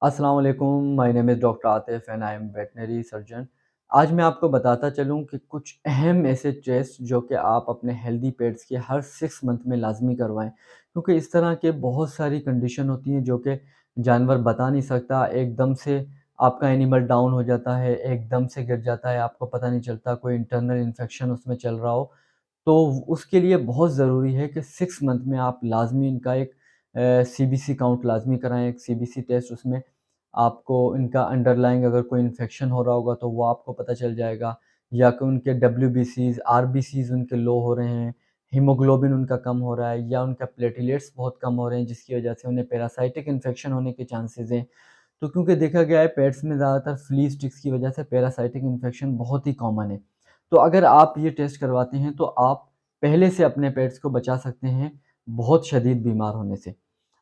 अस्सलाम वालेकुम, my name is doctor Atif and I am veterinary surgeon. आज मैं आपको बताता चलूँ कि कुछ अहम ऐसे टेस्ट जो कि आप अपने हेल्दी पेट्स के हर 6 मंथ में लाज़मी करवाएँ। क्योंकि इस तरह के बहुत सारी कंडीशन होती हैं जो कि जानवर बता नहीं सकता, एकदम से आपका एनिमल डाउन हो जाता है, एकदम से गिर जाता है, आपको पता नहीं चलता, कोई इंटरनल इन्फेक्शन उसमें चल रहा हो। तो उसके लिए बहुत ज़रूरी है कि 6 मंथ में आप लाज़मी इनका एक सीबीसी काउंट लाज़मी कराएँ, एक सीबीसी टेस्ट उसमें आपको इनका अंडरलाइंग अगर कोई इन्फेक्शन हो रहा होगा तो वो आपको पता चल जाएगा या कि उनके डब्ल्यूबीसीज़, आरबीसीज़ उनके लो हो रहे हैं, हीमोग्लोबिन उनका कम हो रहा है या उनका प्लेटलेट्स बहुत कम हो रहे हैं जिसकी वजह से उन्हें पैरासाइटिक इन्फेक्शन होने के चांसेज़ हैं। तो क्योंकि देखा गया है पेट्स में ज़्यादातर फ्ली स्टिक्स की वजह से पैरासाइटिक इन्फेक्शन बहुत ही कॉमन है। तो अगर आप ये टेस्ट करवाते हैं तो आप पहले से अपने पेट्स को बचा सकते हैं बहुत शदीद बीमार होने से।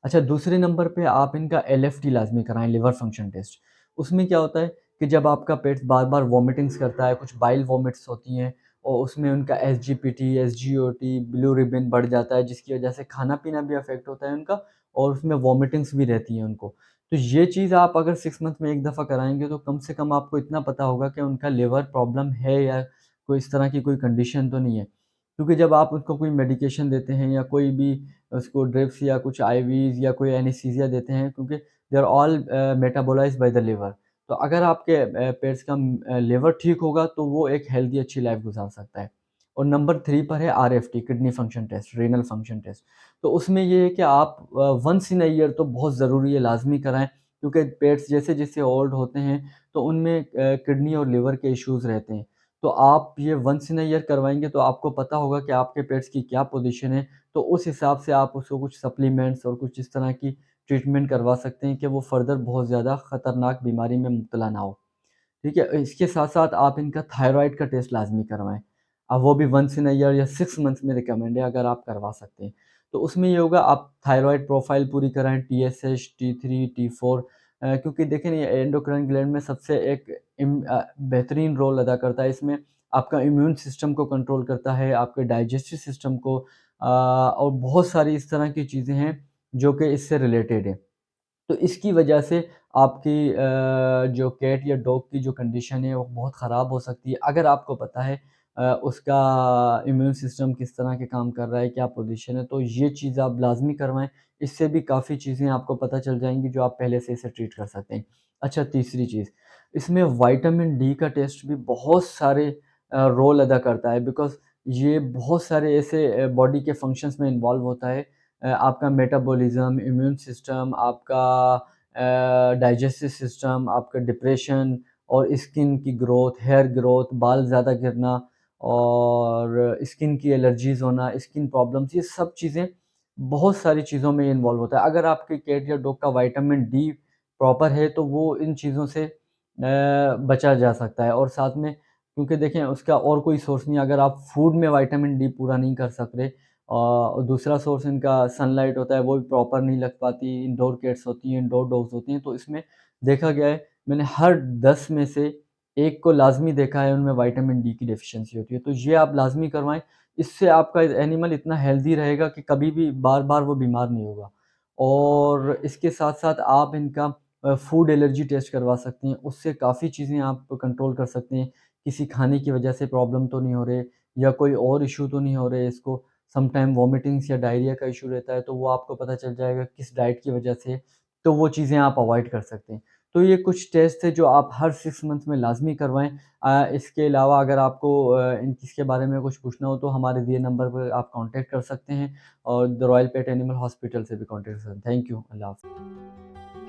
अच्छा, दूसरे नंबर पे आप इनका एलएफटी लाज़मी कराएँ, लिवर फंक्शन टेस्ट। उसमें क्या होता है कि जब आपका पेट बार-बार वॉमिटिंग्स करता है, कुछ बाइल वॉमिट्स होती हैं और उसमें उनका एसजीपीटी, एसजीओटी, ब्लू रिबन बढ़ जाता है जिसकी वजह से खाना-पीना भी अफ़ेक्ट होता है उनका और उसमें वॉमिटिंग्स भी रहती हैं उनको। तो ये चीज़ आप अगर 6 मंथ में 1 दफ़ा कराएँगे तो कम से कम आपको इतना पता होगा कि उनका लिवर प्रॉब्लम है या कोई इस तरह की कोई कंडीशन तो नहीं है। क्योंकि जब आप उसको कोई मेडिकेशन देते हैं या कोई भी उसको ड्रिप्स या कुछ आईवीज़ या कोई एनेस्थीसिया देते हैं क्योंकि they are all metabolised by the liver. तो अगर आपके पेट्स का लिवर ठीक होगा तो वो एक हेल्दी अच्छी लाइफ़ गुज़ार सकता है। और नंबर 3 पर है RFT, kidney function test, renal function test. तो उसमें ये है कि आप वन्स इन अ ईयर तो बहुत ज़रूरी है, लाज़मी कराएँ क्योंकि पेट्स जैसे-जैसे ओल्ड होते हैं तो उनमें किडनी और लिवर के इश्यूज़ रहते हैं। तो आप ये वन्स इन अ ईयर करवाएँगे तो आपको पता होगा कि आपके पेट्स की क्या पोज़ीशन है, तो उस हिसाब से आप उसको कुछ सप्लीमेंट्स और कुछ इस तरह की ट्रीटमेंट करवा सकते हैं कि वो फ़र्दर बहुत ज़्यादा ख़तरनाक बीमारी में मुब्तला ना हो। ठीक है? इसके साथ-साथ आप इनका थायरॉइड का टेस्ट लाज़मी करवाएँ। अब वो भी वन्स इन अ ईयर या 6 मंथ्स में रिकमेंड है अगर आप करवा सकते हैं। तो उसमें ये होगा आप थायरॉइड प्रोफ़ाइल पूरी कराएँ टीएसएच, टी3, टी4 क्योंकि देखिए ना ये एंडोक्राइन ग्लैंड में सबसे एक बेहतरीन रोल अदा करता है इसमें आपका इम्यून सिस्टम को कंट्रोल करता है, आपके डाइजेस्टिव सिस्टम को और बहुत सारी इस तरह की चीज़ें हैं जो कि इससे रिलेटेड है। तो इसकी वजह से आपकी जो कैट या डॉग की जो कंडीशन है वो बहुत ख़राब हो सकती है। अगर आपको पता है उसका इम्यून सिस्टम किस तरह के काम कर रहा है, क्या पोज़ीशन है, तो ये चीज़ आप लाज़मी करवाएँ। इससे भी काफ़ी चीज़ें आपको पता चल जाएँगी जो आप पहले से इसे ट्रीट कर सकते हैं। अच्छा, तीसरी चीज़, इसमें विटामिन डी का टेस्ट भी बहुत सारे रोल अदा करता है बिकॉज़ ये बहुत सारे ऐसे बॉडी के फंक्शंस में इन्वॉल्व होता है। आपका मेटाबॉलिज़्म, इम्यून सिस्टम, आपका डाइजेस्टिव सिस्टम, आपका डिप्रेशन और स्किन की ग्रोथ, हेयर ग्रोथ, बाल ज़्यादा गिरना और स्किन की एलर्जीज़ होना, स्किन प्रॉब्लम्स, ये सब चीज़ें बहुत सारी चीज़ों में इन्वॉल्व होता है। अगर आपके कैट या डॉग का विटामिन डी प्रॉपर है तो वो इन चीज़ों से बचा जा सकता है और साथ में क्योंकि देखें उसका और कोई सोर्स नहीं है, अगर आप फूड में विटामिन डी पूरा नहीं कर सक रहे और दूसरा सोर्स इनका सनलाइट होता है वो भी प्रॉपर नहीं लग पाती, इंडोर कैट्स होती हैं, इंडोर डॉग्स होती हैं, तो इसमें देखा गया है मैंने हर 10 में से 1 को लाज़मी देखा है उनमें विटामिन डी की डेफ़िशिएंसी होती है, तो ये आप लाज़मी करवाएँ। इससे आपका एनिमल इतना हेल्दी रहेगा कि कभी भी बार-बार वो बीमार नहीं होगा। और इसके साथ-साथ आप इनका फूड एलर्जी टेस्ट करवा सकते हैं, उससे काफ़ी चीज़ें आप कंट्रोल कर सकते हैं। किसी खाने की वजह से प्रॉब्लम तो नहीं हो रहे या कोई और इश्यू तो नहीं हो रहे इसको। समटाइम वॉमिटिंग्स या डायरिया का इश्यू रहता है, तो वो आपको पता चल जाएगा किस डाइट की वजह से, तो वो चीज़ें आप अवॉइड कर सकते हैं। तो ये कुछ टेस्ट थे जो आप हर 6 मंथ में लाज़मी करवाएँ। इसके अलावा अगर आपको इन इसके बारे में कुछ पूछना हो तो हमारे दिए नंबर पर आप कॉन्टैक्ट कर सकते हैं और the royal pet animal hospital से भी कॉन्टैक्ट कर सकते हैं। Thank you. अल्लाह हाफ़िज़।